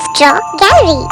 Let's draw gallery.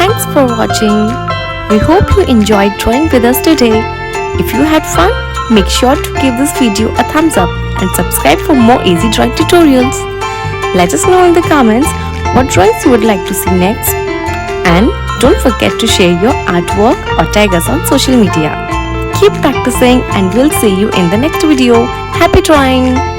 Thanks for watching. We hope you enjoyed drawing with us today. If you had fun, make sure to give this video a thumbs up and subscribe for more easy drawing tutorials. Let us know in the comments what drawings you would like to see next. And don't forget to share your artwork or tag us on social media. Keep practicing and we'll see you in the next video. Happy drawing!